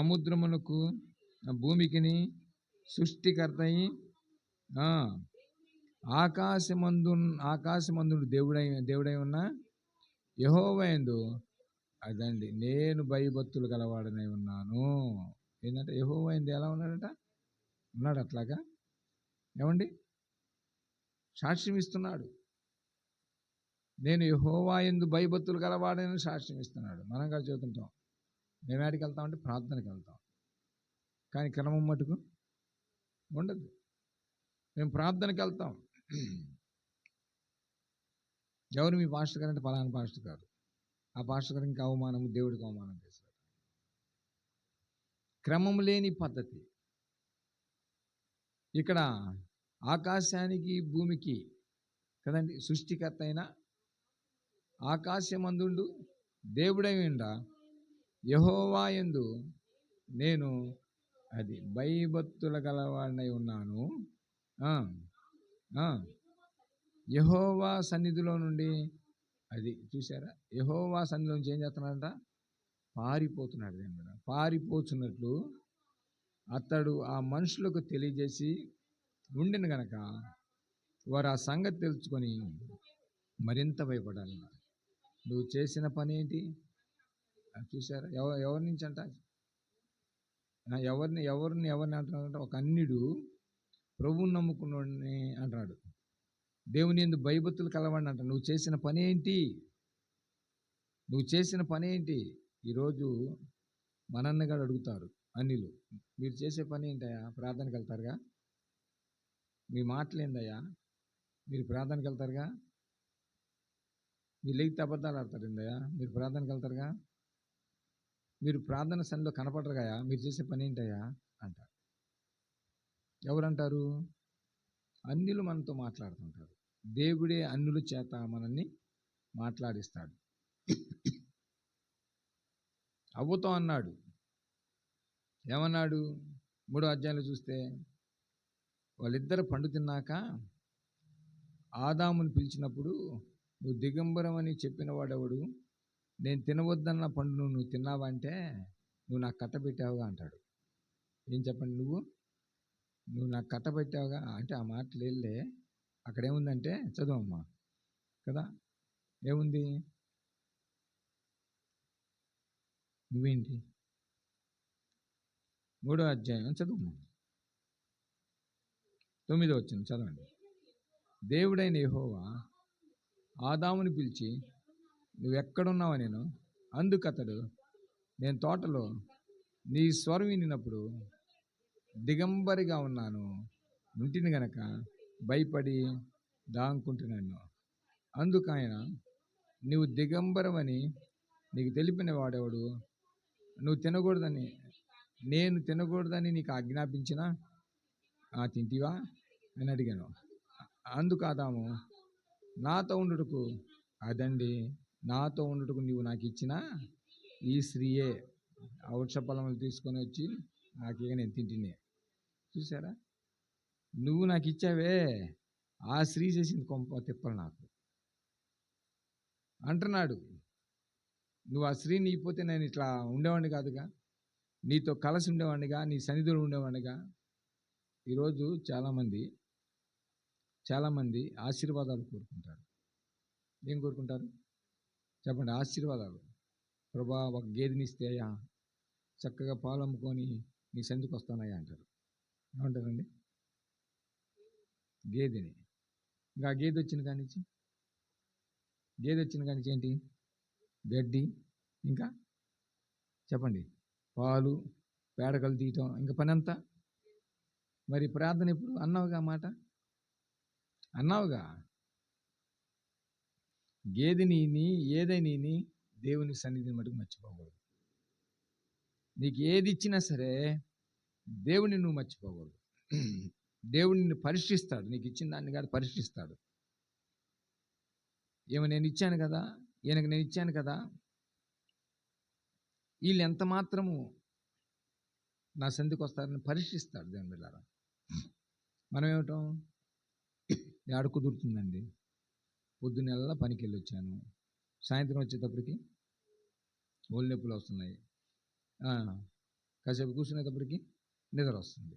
సముద్రమునకు భూమికిని సృష్టికర్తయి ఆకాశమందు దేవుడై ఉన్న యెహోవా యందు అదండి నేను భయభక్తులు గలవాడనై ఉన్నాను. ఏంటంటే యెహోవా యందు ఎలా ఉన్నాడట? ఉన్నాడు అట్లాగా. ఏమండి? సాక్ష్యం ఇస్తున్నాడు. నేను యెహోవా యందు భయభక్తులు గలవాడని సాక్ష్యం ఇస్తున్నాడు. మనం కూడా చదువుతుంటాం. మేము ఎక్కడికి వెళ్తామంటే ప్రార్థనకి వెళ్తాం, కానీ క్రమం మటుకు ఉండదు. మేము ప్రార్థనకి వెళ్తాం. ఎవరు మీ పాస్టర్ గారు అంటే పలానా పాస్టర్ గారు. ఆ పాస్టర్ గారు ఇంకా అవమానం, దేవుడికి అవమానం చేశారు. క్రమం లేని పద్ధతి. ఇక్కడ ఆకాశానికి భూమికి కదండి సృష్టికర్త అయిన ఆకాశమందుండు దేవుడై ఉండ యెహోవా యందు నేను అది భయభక్తుల గలవాడినై ఉన్నాను. యెహోవా సన్నిధిలో నుండి అది చూసారా, యెహోవా సన్నిధిలో నుంచి ఏం చేస్తున్నాడంట? పారిపోతున్నాడు. దేవుడు పారిపోతున్నట్లు అతడు ఆ మనుషులకు తెలియజేసి ఉండిన గనక వారు ఆ సంగతి తెలుసుకొని మరింత భయపడాలి. నువ్వు చేసిన పని ఏంటి? చూసారా, ఎవరి నుంచి అంట? ఎవరిని అంటున్నాడంటే ఒక అన్యుడు ప్రభువుని నమ్ముకున్నాడని అంటున్నాడు. దేవుని యందు భయభక్తులు కలవాడిని అంట. నువ్వు చేసిన పని ఏంటి? నువ్వు చేసిన పని ఏంటి? ఈరోజు మనన్నగా అడుగుతారు అన్యులు, మీరు చేసే పని ఏంటయ్యా? ప్రార్థనకి వెళ్తారుగా? మీ మాటలేందయ్యా? మీరు ప్రార్థనకి వెళ్తారుగా? మీరు లేకపోతే అబద్ధాలు ఆడతారు ఏందయ్యా? మీరు ప్రార్థనకి వెళ్తారుగా? మీరు ప్రార్థన సన్నిధిలో కనపడరుగా? మీరు చేసే పని ఏంటయ్యా అంటారు. ఎవరంటారు? అన్యులు మనతో మాట్లాడుతుంటారు. దేవుడే అన్యుల చేత మనల్ని మాట్లాడిస్తాడు. అవ్వతో అన్నాడు. ఏమన్నాడు? 3వ అధ్యాయంలో చూస్తే, వాళ్ళిద్దరు పండు తిన్నాక ఆదాముని పిలిచినప్పుడు, నువ్వు దిగంబరమని చెప్పిన వాడెవడు? నేను తినవద్దన్న పండును నువ్వు తిన్నావంటే నువ్వు నాకు కట్టబెట్టావుగా అంటాడు. ఏం చెప్పండి? నువ్వు నాకు కట్టబెట్టావుగా అంటే ఆ మాట లేదులే. అక్కడ ఏముందంటే చదువమ్మా కదా, ఏముంది? నువ్వేంటి 3వ అధ్యాయం చదువు, 9వ వచనం చదవండి. దేవుడైన యెహోవా ఆదాముని పిలిచి, నువ్వెక్కడున్నావా? నేను అందుకతడు, నేను తోటలో నీ స్వరం వినినప్పుడు దిగంబరిగా ఉన్నాను, ఉంటిని గనక భయపడి దాక్కుంటున్నాను. అందుకైన నువ్వు దిగంబరమని నీకు తెలిపిన వాడెవడు? నువ్వు తినకూడదని నేను తినకూడదని నీకు ఆజ్ఞాపించిన తింటివా అని అడిగాను. అందుకు ఆదాము, నాతో ఉండుటకు అదండి నాతో ఉండుటకు నీవు నాకు ఇచ్చిన ఈ స్త్రీయే ఆ వృక్ష ఫలములు తీసుకొని వచ్చి నాకే నేను తింటినే. చూసారా, నువ్వు నాకు ఇచ్చావే, ఆ స్త్రీ చేసింది కొంప తిప్పలు నాకు అంటున్నాడు. నువ్వు ఆ స్త్రీని ఇకపోతే నేను ఇట్లా ఉండేవాడిని కాదుగా, నీతో కలిసి ఉండేవాడినిగా, నీ సన్నిధిలో ఉండేవాడినిగా. ఈరోజు చాలామంది ఆశీర్వాదాలు కోరుకుంటారు. ఏం కోరుకుంటారు చెప్పండి? ఆశీర్వాదాలు. ప్రభా, ఒక గేదెని ఇస్తేయా, చక్కగా పాలు అమ్ముకొని నీ సంధికి వస్తానయ్యా అంటారు. ఏమంటారండి? గేదెని. ఇంకా గేదె వచ్చిన కానించి ఏంటి? గడ్డి, ఇంకా చెప్పండి, పాలు, పేడకలు తీయటం, ఇంకా పని అంతా. మరి ప్రార్థన ఎప్పుడు? అన్నావుగా మాట, అన్నావుగా. గేదెని ఏదైనా దేవుని సన్నిధిని మటుకు మర్చిపోకూడదు. నీకు ఏది ఇచ్చినా సరే దేవుని నువ్వు మర్చిపోకూడదు. దేవుడిని నిన్ను పరీక్షిస్తాడు. నీకు ఇచ్చిన దాన్ని కాదు, పరీక్షిస్తాడు. ఏమో నేను ఇచ్చాను కదా, ఈయనకు నేను ఇచ్చాను కదా, వీళ్ళు ఎంత మాత్రము నా సంధికి వస్తారని పరీక్షిస్తాడు దేవుని బిడ్డలారా. మనం ఏమిటం? ఏడ కుదురుతుందండి, పొద్దున్నెల్లా పనికి వెళ్ళి వచ్చాను, సాయంత్రం వచ్చేటప్పటికి ఒళ్ళు నొప్పులు వస్తున్నాయి, కాసేపు కూర్చునేటప్పటికి నిద్ర వస్తుంది.